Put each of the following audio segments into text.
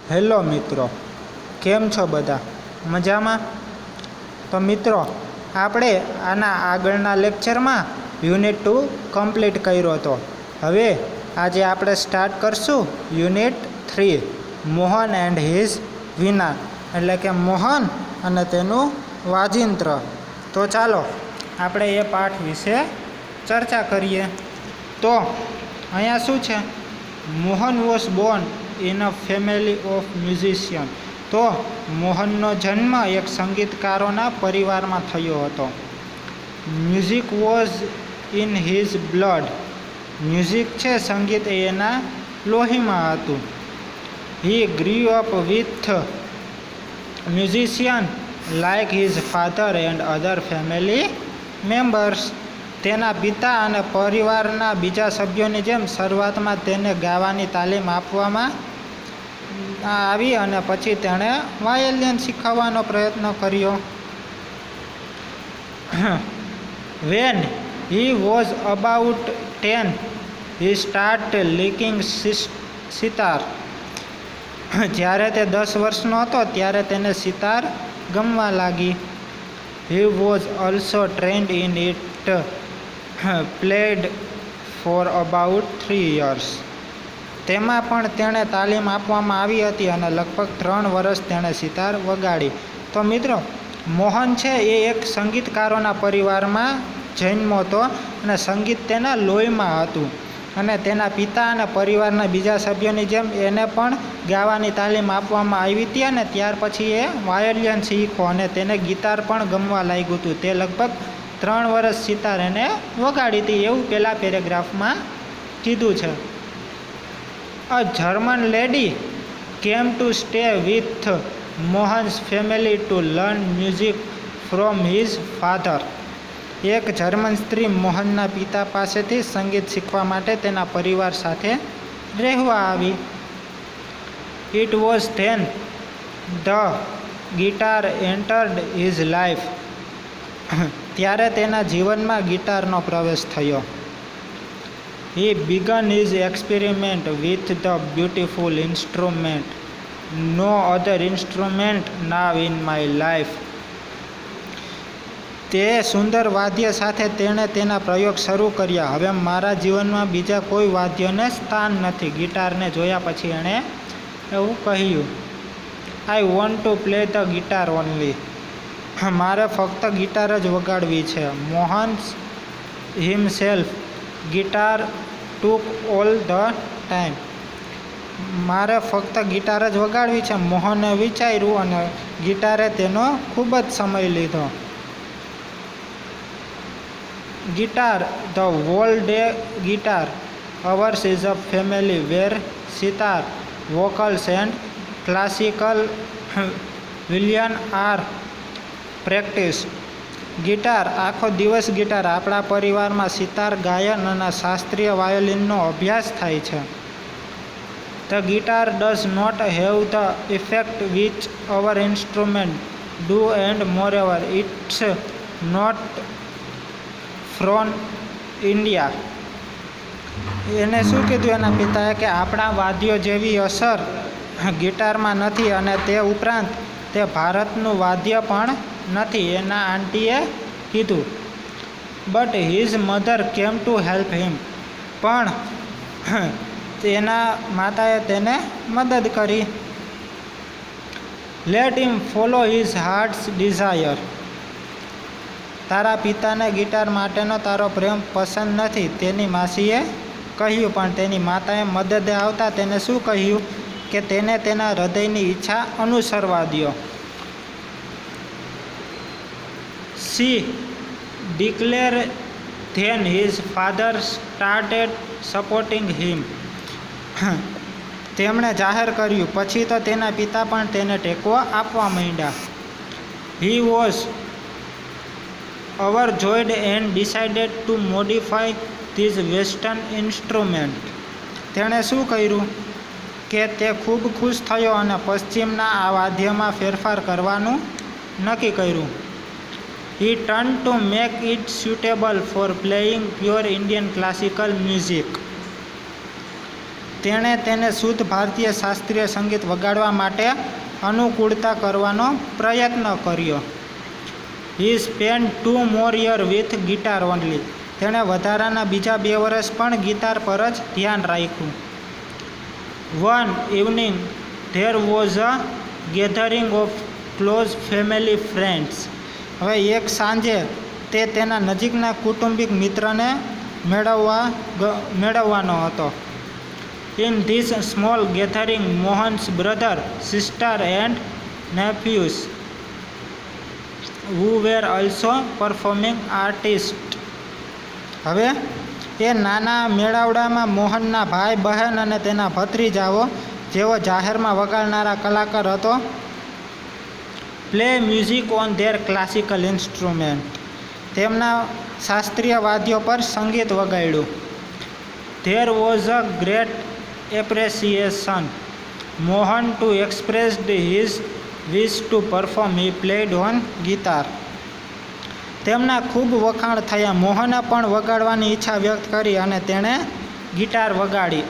Hello મિત્રો, કેમ છો બધા? મજામાં? તો મિત્રો, આપણે આના આગળના લેક્ચરમાં યુનિટ 2 કમ્પ્લીટ કર્યો હતો. હવે આજે આપણે સ્ટાર્ટ કરશું યુનિટ 3, મોહન એન્ડ હિઝ વીણા, એટલે કે મોહન અને તેનું વાજિંત્ર. તો ચાલો આપણે એ પાઠ વિશે ચર્ચા કરીએ. તો અહીંયા શું છે? Mohan was born in a family of musician. તો મોહનનો જન્મ એક સંગીતકારોના પરિવારમાં થયો હતો. Music was in his blood. Music છે, સંગીત એના લોહીમાં હતું. He grew up with musician like his father and other family members. તેના પિતા અને પરિવારના બીજા સભ્યોની જેમ શરૂઆતમાં તેને ગાવાની તાલીમ આપવામાં આવી અને પછી તેણે વાયોલિન શીખવવાનો પ્રયત્ન કર્યો. When he was about 10 he start leaking sitar. જ્યારે તે 10 વર્ષનો હતો ત્યારે તેને સિતાર ગમવા લાગી. He was also trend in it, played for about 3 years. તેમાં પણ તેણે તાલીમ આપવામાં આવી હતી અને લગભગ 3 વર્ષ તેણે સિતાર વગાડી. તો મિત્રો, મોહન છે એ એક સંગીતકારોના પરિવારમાં જન્મ્યો હતો અને સંગીત તેના લોહીમાં હતું. અને તેના પિતા અને પરિવારના બીજા સભ્યોની જેમ એને પણ ગાવાની તાલીમ આપવામાં આવી હતી અને ત્યાર પછી એ વાયોલિન શીખ્યો અને તેને ગિટાર પણ ગમવા લાગ્યું હતું. તે લગભગ 3 વર્ષ સિતાર એને વગાડી હતી, એવું પહેલા પેરેગ્રાફમાં કીધું છે. A German lady came to stay with Mohan's family to learn music from his father. એક જર્મન સ્ત્રી મોહનના પિતા પાસેથી સંગીત શીખવા માટે તેના પરિવાર સાથે રહેવા આવી. It was then the guitar entered his life. ત્યારે તેના જીવનમાં ગિટારનો પ્રવેશ થયો. He began his experiment with the beautiful instrument. No other instrument now in my life. તે સુંદર વાદ્ય સાથે તેણે તેના પ્રયોગ શરૂ કર્યા. હવે મારા જીવનમાં બીજા કોઈ વાદ્યને સ્થાન નથી. ગિટારને જોયા પછી એણે એવું કહ્યું, I want to play the guitar only. મારે ફક્ત ગિટાર જ વગાડવી છે. Mohan himself guitar took all the time. મારે ફક્ત ગિટાર જ વગાડવી છે, મોહને વિચાર્યું, અને ગિટારે તેનો ખૂબ જ સમય લીધો. Guitar the whole day guitar. Ours is a family where sitar, vocals and classical violin are practice. Guitar આખો દિવસ ગિટાર. આપણા પરિવારમાં સિતાર, ગાયન અને શાસ્ત્રીય વાયોલિનનો અભ્યાસ થાય છે. The guitar does not have the effect which our instrument do and moreover it's not from India. એને શું કીધું એના પિતાએ કે આપણા વાદ્યો જેવી અસર ગિટારમાં નથી અને તે ઉપરાંત તે ભારતનું વાદ્ય પણ નથી, એના આંટીએ કીધું. But his mother came to help him. પણ તેના માતાએ તેને મદદ કરી. Let him follow his heart's desire. તારા પિતાને ગિટાર માટેનો તારો પ્રેમ પસંદ નથી, તેની માસીએ કહ્યું. પણ તેની માતાએ મદદે આવતા તેને શું કહ્યું કે તેને તેના હૃદયની ઈચ્છા અનુસરવા દો. She declared then his father started supporting him. તેમણે જાહેર કર્યું, પછી તો તેના પિતા પણ તેને ટેકો આપવા માંડ્યા. He was overjoyed and decided to modify this western instrument. તેણે શું કર્યું કે તે ખૂબ ખુશ થયો અને પશ્ચિમના આ વાદ્યમાં ફેરફાર કરવાનું નક્કી કર્યું. He turned to make it suitable for playing pure Indian classical music. તેણે તેને શુદ્ધ ભારતીય શાસ્ત્રીય સંગીત વગાડવા માટે અનુકૂળતા કરવાનો પ્રયત્ન કર્યો. He spend 2 more years with guitar only. તેણે વધારાના બીજા 2 વર્ષ પણ ગિટાર પર જ ધ્યાન રાખ્યું. One evening there was a gathering of close family friends. હવે એક સાંજે તે તેના નજીકના કુટુંબિક મિત્રને મેળવવાનો હતો. In this small gathering Mohan's brother, sister and nephews who were also performing artists. હવે એ નાના મેળાવડામાં મોહનના ભાઈ બહેન અને તેના ભત્રીજાઓ, જેઓ જાહેરમાં વગાડનારા કલાકાર હતો, play music on their classical instrument. તેમના શાસ્ત્રીય વાદ્યો પર સંગીત વગાડ્યું. There was a great appreciation Mohan to expressed his wish to perform. He played on guitar. તેમના ખૂબ વખાણ થયા. મોહને પણ વગાડવાની ઈચ્છા વ્યક્ત કરી અને તેણે ગિટાર વગાડી.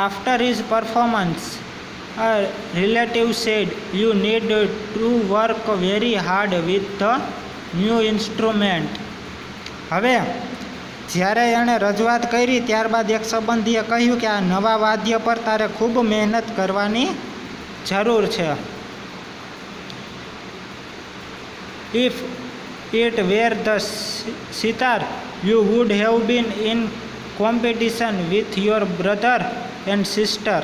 After his performance a relative said, you need to work very hard with the new instrument. હવે જ્યારે એણે રજૂઆત કરી ત્યારબાદ એક સંબંધીએ કહ્યું કે આ નવા વાદ્ય પર તારે ખૂબ મહેનત કરવાની જરૂર છે. If it were the sitar, you would have been in competition with your brother and sister.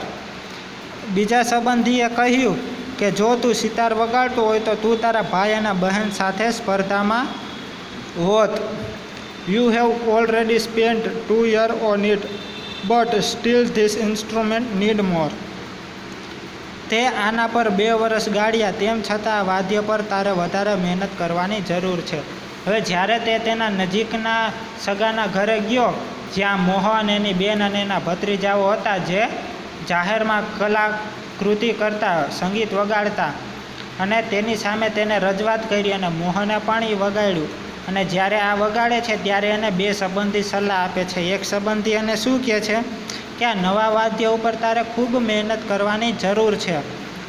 બીજા સંબંધીએ કહ્યું કે જો તું સિતાર વગાડતો હોય તો તું તારા ભાઈ અને બહેન સાથે સ્પર્ધામાં હોત. You have already spent 2 years on it, but still this instrument need more. તે આના પર 2 વર્ષ ગાળ્યા, તેમ છતાં આ વાદ્ય પર તારે વધારે મહેનત કરવાની જરૂર છે. હવે જ્યારે તે તેના નજીકના સગાના ઘરે ગયો, જ્યાં મોહન, એની બેન અને એના ભત્રીજાઓ હતા, જે જાહેરમાં કલાકૃતિ કરતા, સંગીત વગાડતા, અને તેની સામે તેને રજૂઆત કરી અને મોહને પણ એ વગાડ્યું. અને જ્યારે આ વગાડે છે ત્યારે એને 2 સંબંધી સલાહ આપે છે. એક સંબંધી એને શું કહે છે કે આ નવા વાદ્ય ઉપર તારે ખૂબ મહેનત કરવાની જરૂર છે.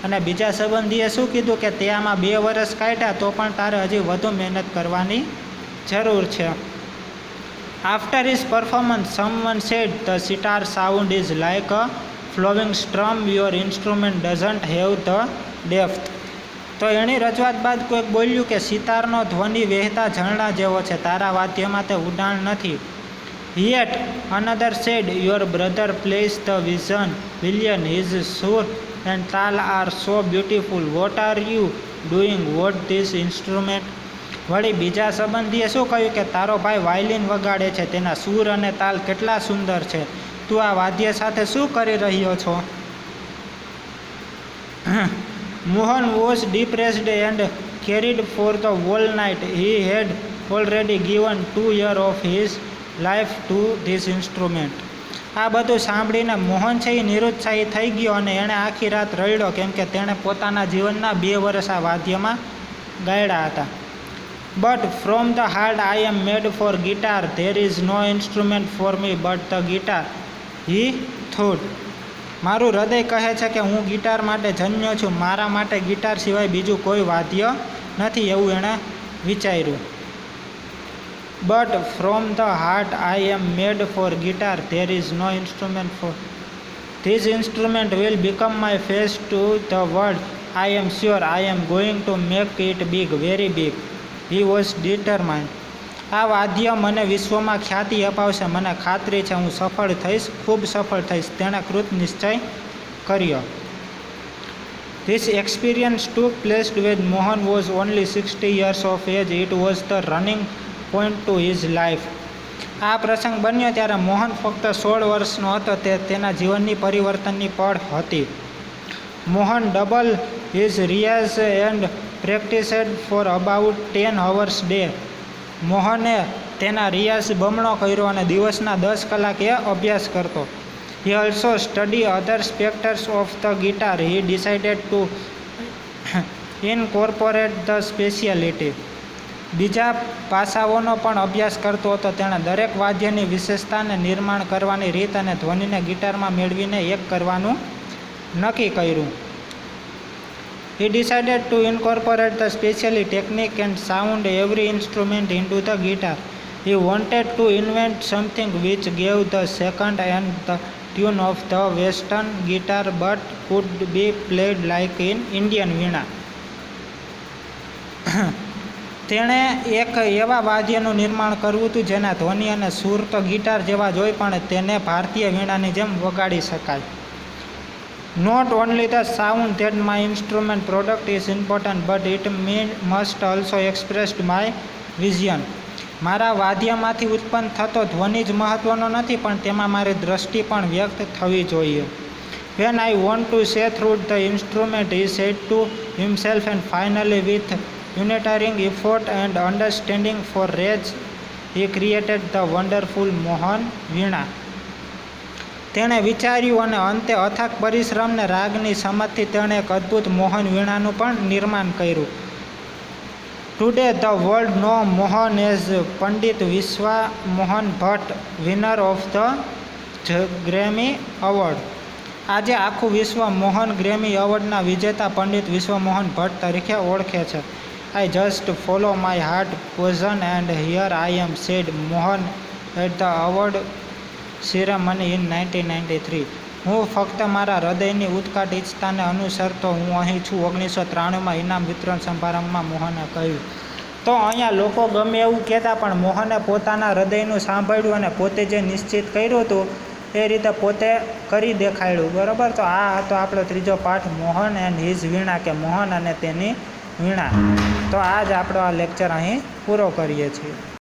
અને બીજા સંબંધીએ શું કીધું કે તે આમાં 2 વર્ષ કાઢ્યા તો પણ તારે હજી વધુ મહેનત કરવાની જરૂર છે. After his performance someone said, the sitar sound is like a flowing strum, your instrument doesn't have the depth. તો એની રજૂઆત બાદ કોઈક બોલ્યું કે સિતારનો ધ્વનિ વહેતા ઝરણા જેવો છે, તારા વાદ્યમાં તે ઉડાણ નથી. Yet another said, your brother plays the violin, his sur and taal are so beautiful, what are you doing what this instrument. વળી બીજા સંબંધીએ શું કહ્યું કે તારો ભાઈ વાયલિન વગાડે છે, તેના સૂર અને તાલ કેટલા સુંદર છે, તું આ વાદ્ય સાથે શું કરી રહ્યો છો. Mohan was depressed and cried for the whole night. He had already given 2 years of his life to this instrument. આ બધું સાંભળીને મોહન છે એ નિરુત્સાહી થઈ ગયો અને એણે આખી રાત રડ્યો, કેમ કે તેણે પોતાના જીવનના 2 વર્ષ આ વાદ્યમાં ગાળ્યા હતા. But from the heart I am mad for guitar, there is no instrument for me but the guitar, he thought. મારું હૃદય કહે છે કે હું ગિટાર માટે જન્મ્યો છું, મારા માટે ગિટાર સિવાય બીજું કોઈ વાદ્ય નથી, એવું એણે વિચાર્યું. But from the heart I am mad for guitar, there is no instrument for this instrument will become my face to the world. I am sure I am going to make it big, very big. He was determined. આ વાદ્ય મને વિશ્વમાં ખ્યાતિ અપાવશે, મને ખાતરી છે હું સફળ થઈશ, ખૂબ સફળ થઈશ. તેણે કૃત નિશ્ચય કર્યો. This experience took place when Mohan was only 60 years of age. It was the running point to his life. આ પ્રસંગ બન્યો ત્યારે મોહન ફક્ત 16 વર્ષનો હતો. તે તેના જીવનની પરિવર્તનની પળ હતી. Mohan double his riyaz and practised for about 10 hours day. મોહને તેના રિયાઝ બમણો કર્યો અને દિવસના 10 કલાક એ અભ્યાસ કરતો. He also study other spectres of the guitar. He decided to incorporate the speciality. બીજા પાસાઓનો પણ અભ્યાસ કરતો હતો. તેણે દરેક વાદ્યની વિશેષતાને નિર્માણ કરવાની રીત અને ધ્વનિને ગિટારમાં મેળવીને એક કરવાનું નક્કી કર્યું. He decided to incorporate the special technique and sound every instrument into the guitar. He wanted to invent something which gave the second and the tune of the Western guitar but could be played like in Indian વીણા. તેણે એક એવા વાદ્યનું નિર્માણ કરવું હતું જેના ધ્વનિ અને સૂર તો ગિટાર જેવા જ હોય પણ તેને ભારતીય વીણાની જેમ વગાડી શકાય. Not only the sound that my instrument product is important, but it must also express my vision. મારા વાદ્યમાંથી ઉત્પન્ન થતો ધ્વનિ જ મહત્ત્વનો નથી પણ તેમાં મારી દ્રષ્ટિ પણ વ્યક્ત થવી જોઈએ. When I want to say through the instrument, he said to himself, and finally with untiring effort and understanding for rage, he created the wonderful Mohan વીણા. તેણે વિચાર્યું અને અંતે અથાગ પરિશ્રમને રાગની સમજથી તેણે એક અદ્ભુત મોહન વીણાનું પણ નિર્માણ કર્યું. Today the world know Mohan as Pandit Vishwa Mohan Bhatt, winner of the Grammy Award. આજે આખું વિશ્વ મોહન ગ્રેમી એવોર્ડના વિજેતા પંડિત વિશ્વ મોહન ભટ્ટ તરીકે ઓળખે છે. I just follow my heart poison and here I am, said Mohan at the award ceremony in 1993. હું ફક્ત મારા હૃદયની ઉત્કટ ઈચ્છતાને અનુસરતો હું અહીં છું, 1993માં ઇનામ વિતરણ સમારંભમાં મોહને કહ્યું. તો અહીંયા લોકો ગમે એવું કહેતા પણ મોહને પોતાના હૃદયનું સાંભળ્યું અને પોતે જે નિશ્ચિત કર્યું હતું એ રીતે પોતે કરી દેખાડ્યું. બરાબર. તો આ હતો આપણો ત્રીજો પાઠ, મોહન એન્ડ હિઝ વીણા, કે મોહન અને તેની વીણા. તો આ જ આપણો આ લેક્ચર અહીં પૂરો કરીએ છીએ.